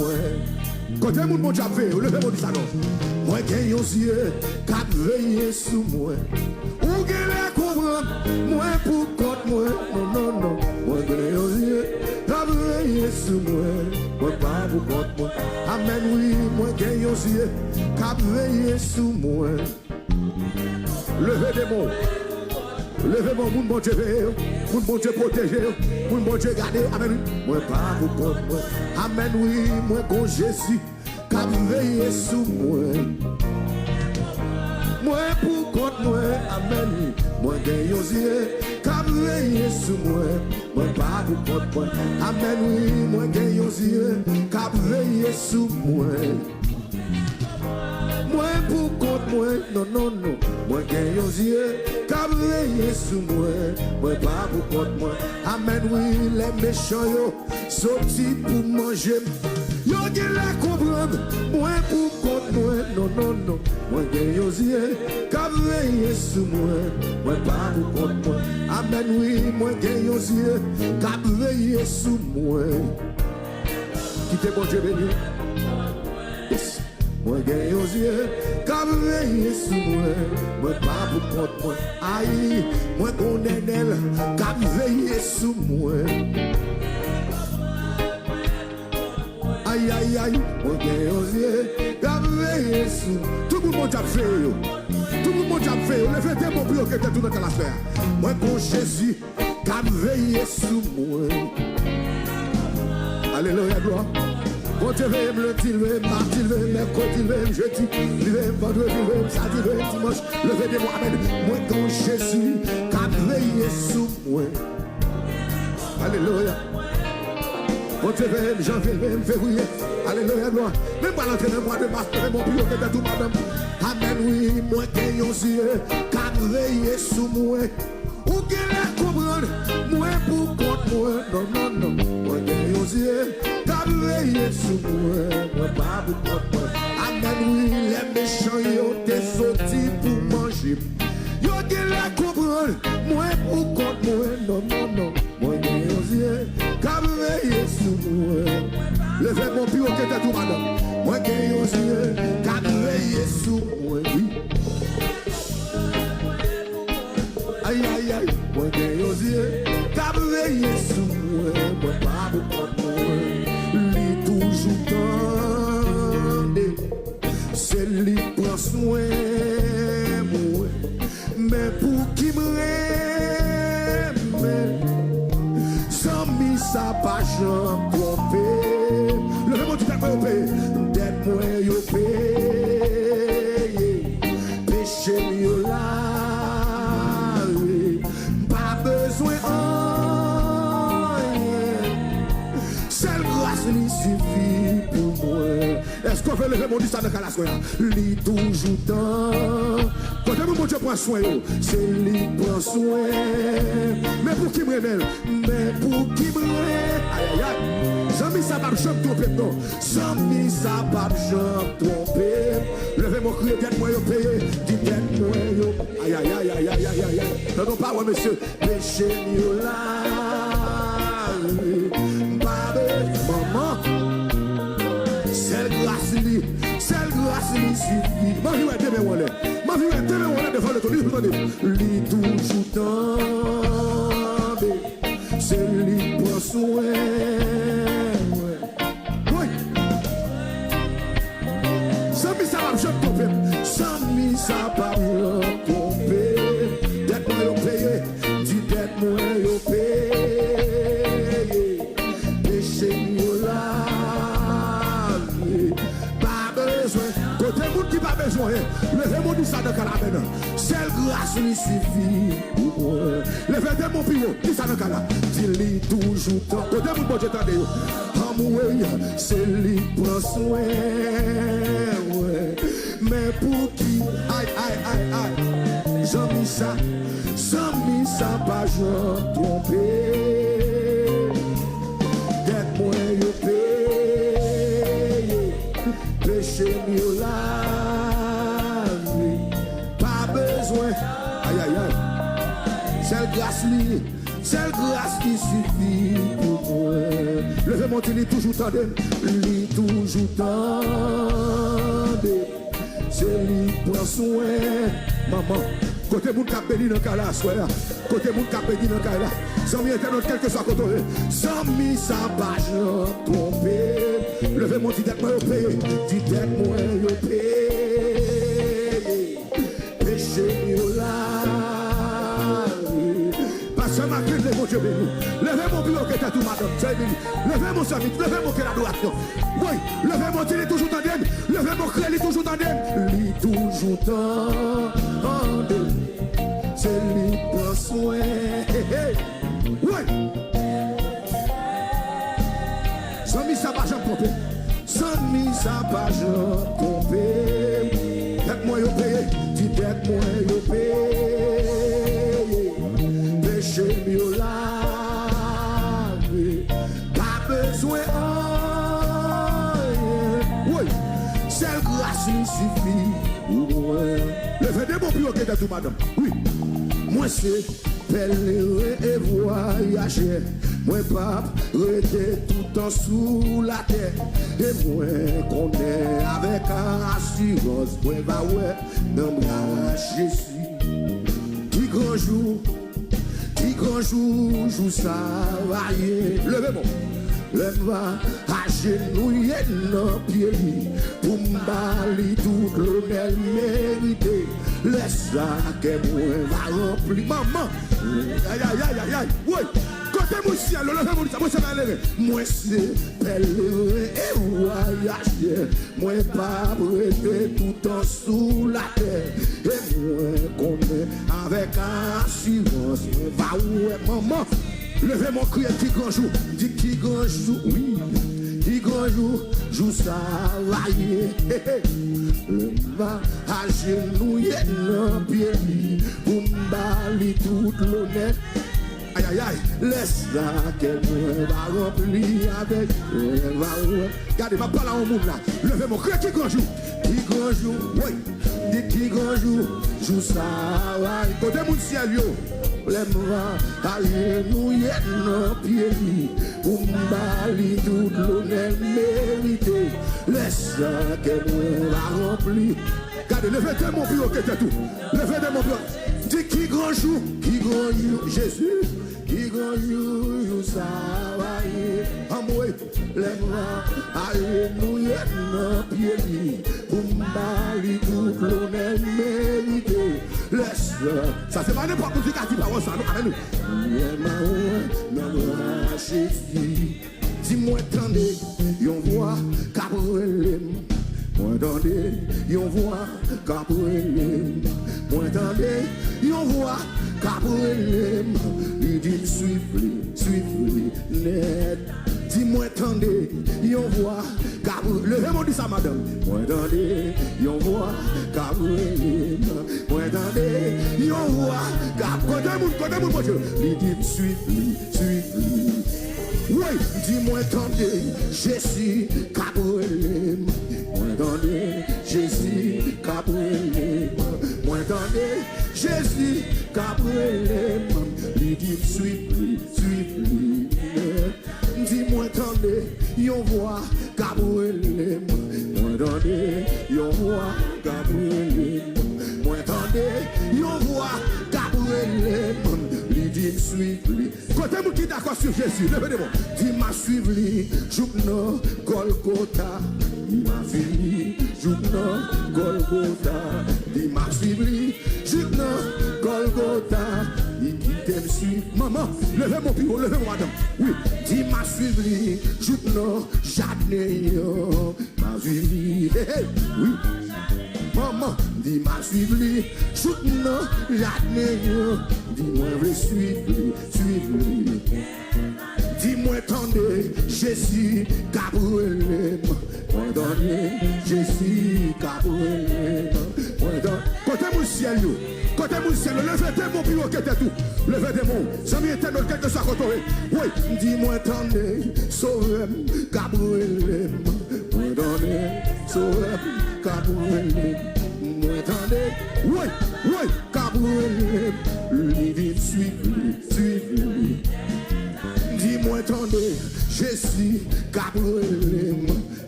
moi. Côté moun bon diable fait, levez-moi dit ça non. Moi gagne yon yeux, cap veiller sous moi. Ou gagne la comprendre, moi pour contre moi. Non, non, non. Moi gagne yon yeux, cap veiller sous moi. Moi pas pour contre moi. Amen, oui, moi gagne yon yeux, cap veiller sous moi. Levez des mots. Levez mon moun bon Dieu, moun bon Dieu protéger, moun bon Dieu garder. Amen. Moi pas pour contre moi. Amen, oui, moi con Jésus, cap veiller sous moi. Moi pour contre moi. Amen. Moi gagne yon yeux, cap veiller sous moi. Moi pas pour contre moi. Amen, oui, moi gagne yon yeux, cap veiller sous moi. Moi pour contre moi, non, non, non. Moi gagne yon yeux, cap veiller sous moi. Moi pas pour contre moi. Amen, oui, les méchants yo sorti pour manger. Yo gagne la comprendre. Moi pour contre moi, non, non, non. Moi gagne yon yeux, cap veiller sous moi. Moi pas pour contre moi. Amen, oui, moi gagne yon yeux, cap veiller sous moi. Qui te bon Dieu béni? Yes. Moi gagne yon yeux, cap veiller sous moi. Moi pas pour contre moi. Aïe, moi connais elle, cap veiller sous moi. Aïe, aïe, aïe, moi gagne yon yeux, cap veiller sous. Tout le monde a fait yo. Tout le monde a fait yo. Levez tes mots plus que tout dans la sphère. Moi pour Jésus, cap veiller sous moi. Alléluia, gloire. Bon Dieu veille me lundi, veille mardi, veille mercredi, veille jeudi, veille vendredi, veille samedi, veille dimanche. Levez des mots, amen. Moi quand Jésus, cap veille sous moi. Alléluia. Bon Dieu veille janvier, veille février. Alléluia, gloire. Même pas l'entrée dans le mois de mars, veille mon plus que tout madame. Amen, oui, moi gagne yon yeux, cap veille sous moi. Ou gagne la comprendre, moi pour contre moi. Non, non, non. Moi gagne yon yeux, cap veille sous moi. Moi pas pour contre moi. Amen, oui, les méchants yo t'es sorti pour manger. Yo gagne la comprendre, moi pour contre moi. Non, non, non. Moi gagne yon yeux, cap veille sous moi. Levez mon plus haut que tout madame. Moi gagne yon yeux, cap veille sous moi. Oui. Aïe, aïe, aïe, moi gagne yon yeux, cap veille sous moi. Moi pas pour contre moi. Li toujours tendé, c'est li prend soin moi. Mais pour qui m'aime, sans mi ça pas j'en trompé. Le monde dit moi yo paye, dette moi yo paye, péché yo là. Besoin seule grâce lui suffit pour moi. Est-ce qu'on veut lever mon dit ça dans la soirée? Lui toujours temps. Quand mon Dieu prend soin, c'est lui prend soin. Mais pour qui me révèle? Mais pour qui me révèle? Aïe aïe aïe. Sans mis ça pas me tromper non. Sans mis ça pas me tromper. Levez mon cri, dites-moi yo payer. Dites-moi yo. Aïe aïe aïe aïe aïe aïe aïe. Non non pas ouais monsieur. Péché yo là. Maman. C'est grâce lui suffit. Ma vie est demain on est. Ma vie est demain on est devant le tour. Lui toujours tombé. C'est lui pour soin. Oui. Sans mi ça va me tromper. Sans mi ça va me tromper. Dette-moi yo payer. Dis dette-moi yo payer. Péché yo là. Côté monde qui pas besoin, levez mon dit ça dans la main. Seule grâce lui suffit pour moi. Levez mon pivot, dit ça dans la main. Dis-lui toujours temps. Côté monde bon Dieu t'entendez. Amoué, c'est lui prend soin. Mais pour qui, aïe aïe aïe aïe, j'en mis ça pas j'en trompé. Dette-moi yo paye. Péché mieux la vie. Pas besoin. Aïe aïe aïe. C'est grâce qui suffit pour moi. Levez mon il toujours tendez. Il toujours tendez. C'est lui prend soin. Maman. Côté moun kap béni dans cas là, soya. Côté moun kap béni dans cas là. Sans mi internet quel que soit côté. Sans mi sa page trompé. Levez mon dit moi yo payé. Dit moi yo payé. Péché yo là. Parce que ma crise de mon Dieu béni. Levez mon bureau que t'as tout madame. Levez mon service, levez mon cœur d'adoration. Oui, levez mon dit toujours tandem. Levez mon cœur, il toujours tandem. Il toujours tandem. C'est lui prend soin. Oui. Sans mis ça pas j'en tromper. Sans mis ça pas j'en tromper. Tête-moi yo payé. Dis tête-moi yo payé. Péché mieux lavé. Pas besoin. Oui. Seule grâce lui suffit. Levez des mots plus haut que tout madame. Oui. Moi c'est pèlerin et voyager. Moi pas rester tout en sous la terre. Et moi qu'on est avec assurance. Moi va ouais dans ma Jésus. Qui grand jour, joue ça va y. Levez-moi. Lève-moi à genouiller dans pied pour m'bali tout l'honneur mérité. Laisse la que moi va remplir. Maman, aïe aïe aïe aïe aïe, oui. Côté mon ciel, levez mon ciel, moi c'est malheureux. Moi c'est pèlerin et voyageur. Moi pas prêté tout en sous la terre. Et moi qu'on est avec assurance. Va où est maman? Levez mon cri, qui grand jour, dit qui grand jour, oui, qui grand jour, joue ça va y. Le va à genouiller dans pied pour m'bali toute l'honneur. Aïe aïe aïe, laisse la qu'elle va remplir avec elle va. Regardez, ma parole en monde là. Levez mon cri, qui grand jour, oui, dit qui grand jour, joue ça va y. Côté mon ciel yo. Lève-moi, alléluia, non pied, pour m'bali tout l'honneur mérité. Laisse qu'elle va remplir. Regardez, levez de mon bureau que t'es tout. Levez de mon bureau. Dis qui grand jour, Jésus, qui grand jour, ça va y. Amoué, lève-moi, alléluia, non pied, pour m'bali tout l'honneur mérité. Laisse ça c'est pas n'importe qui a dit parole ça non amen. Dis-moi attendez, yon voix cabrelem. Moi attendez, yon voix cabrelem. Moi attendez, yon voix cabrelem. Il dit suivez net. Dis-moi attendez, yon voix cabrelem. Levez-moi dit ça madame. Moi attendez, yon voix cabrelem. Moi attendez, yon voix cabrelem. Côté mon Dieu. Il dit suivez. Oui, dis-moi attendez, Jésus cabrelem. Moi attendez, Jésus cabrelem. Moi attendez, Jésus cabrelem. Il dit suivez. Dis-moi attendez, yon voix cabrelem. Moi attendez, yon voix cabrelem. Moi attendez, yon voix cabrelem. Il dit suivez. Côté mon qui d'accord sur Jésus, levez-moi. Dis-moi suivez, joukno Golgotha. Dis-moi suivez, joukno Golgotha. Dis-moi suivez, joukno Golgotha. Il qui t'aime suivre. Maman, levez mon bureau, levez mon madame. Oui, dis-moi suivez, joukno Jadneyo. Ma suivez, oui. Maman, dis-moi suivez, joukno Jadneyo. Dis-moi suivez. Dis-moi attendez, Jésus cabrelem. Moi attendez, Jésus cabrelem. Côté mon ciel, levez mon bureau que t'es tout. Levez des mots, ça m'y est un quelque soit côté. Oui, dis-moi attendez, sauvez cabrelem. Moi attendez, sauvez cabrelem. Moi attendez, oui, cabrelem. Lui dit suivez. Dis-moi Moi attendez, Jésus, Gabriel,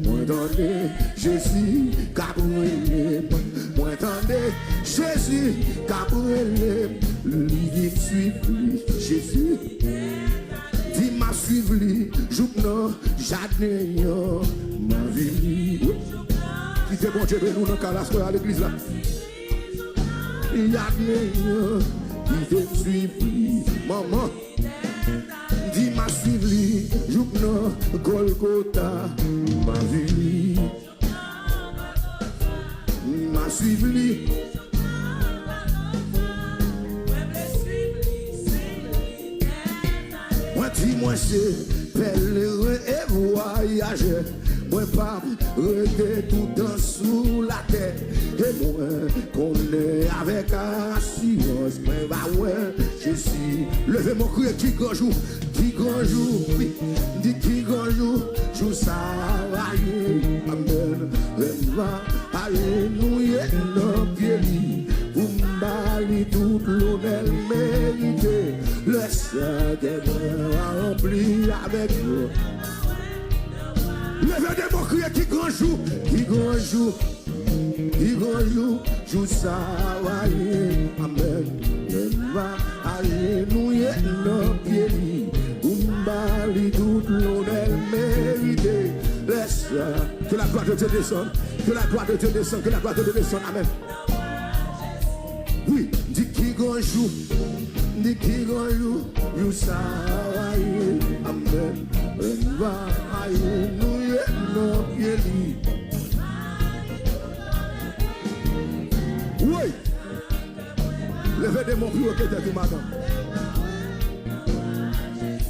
moi attendez, Jésus, Gabriel, moi attendez, Jésus, Gabriel, lui suivre Jésus, dis m'a suivre lui, joue non, j'admire ma vie. Qui te bon Dieu nous dans la à l'église là. Il y a qui te suivre maman. Dis m'a suivi, joue non, Golgotha, ma vie. M'a suivi. Moi dis-moi c'est pèlerin et voyageur. Moi pas rester tout le temps sous la terre. Et moi qu'on est avec assurance. Moi va ouais, je suis. Levez mon cri qui grand jour, oui. Dit qui grand jour, jour ça va aller. Amen. Alléluia, nos pieds. Vous m'bali tout l'honneur mérité. Le ciel des mains rempli avec vous. Levez des mots criés qui grand jour, jour ça va aller. Amen. Alléluia, nos pieds. Vous m'bali tout l'honneur mérité. Laisse que la gloire de Dieu descende, que la gloire de Dieu descende, que la gloire de Dieu descende. Amen. Oui, dis qui grand jour, you ça va aller. Amen. Alléluia, nos pieds. Oui, levez des mots plus haut que t'es tout madame.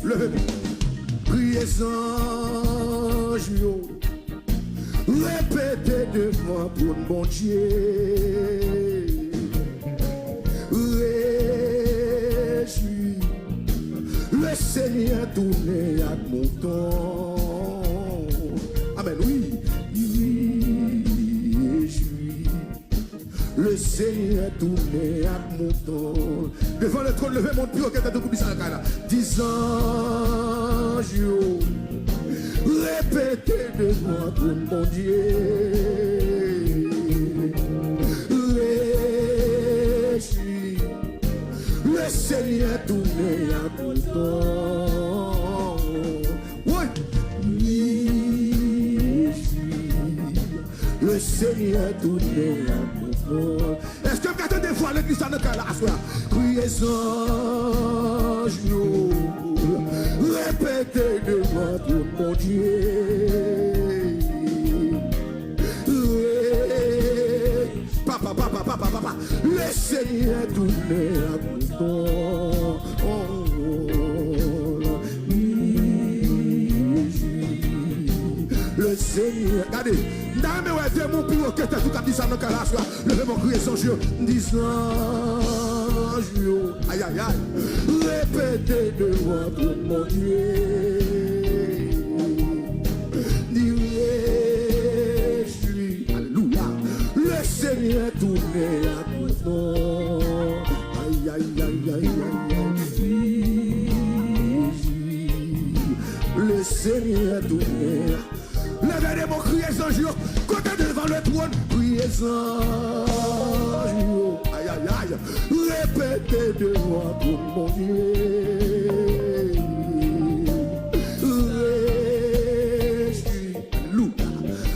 Levez des mots. Priez ange, répétez devant pour le bon Dieu. Réjouis, le Seigneur tourné à mon temps. Amen, oui, réjouis, le Seigneur tourné à mon temps. Devant le trône, levez mon pied, que t'as tout ça là. 10 anges, répétez devant tout mon Dieu. Réjouis, le Seigneur tourné à mon temps. Oui, le Seigneur tourné à mon temps. Est-ce que vous avez des fois l'église dans le cas là? Criez ange, répétez devant tout mon Dieu. Papa, le Seigneur tourné à mon temps. Le Seigneur, regardez, dans mes ouais, mon plus haut que t'as tout à dit ça dans le cas là. Levez mon cri son Dieu, disant, aïe aïe aïe, répétez devant tout mon Dieu. Alléluia, le Seigneur tourné à mon temps. Aïe aïe aïe aïe aïe, le Seigneur tourné. Levez des mots, criez sans jour, côté devant le trône, criez sans jour. Aïe aïe aïe, répétez devant tout mon Dieu. Réjouis,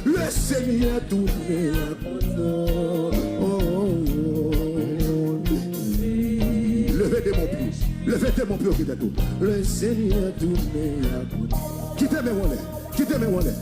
le Seigneur tourné à mon levez des mots pieds, levez des mots pieds qui tout. Le Seigneur tourné à mon. Quittez mes mollets, quittez mes mollets.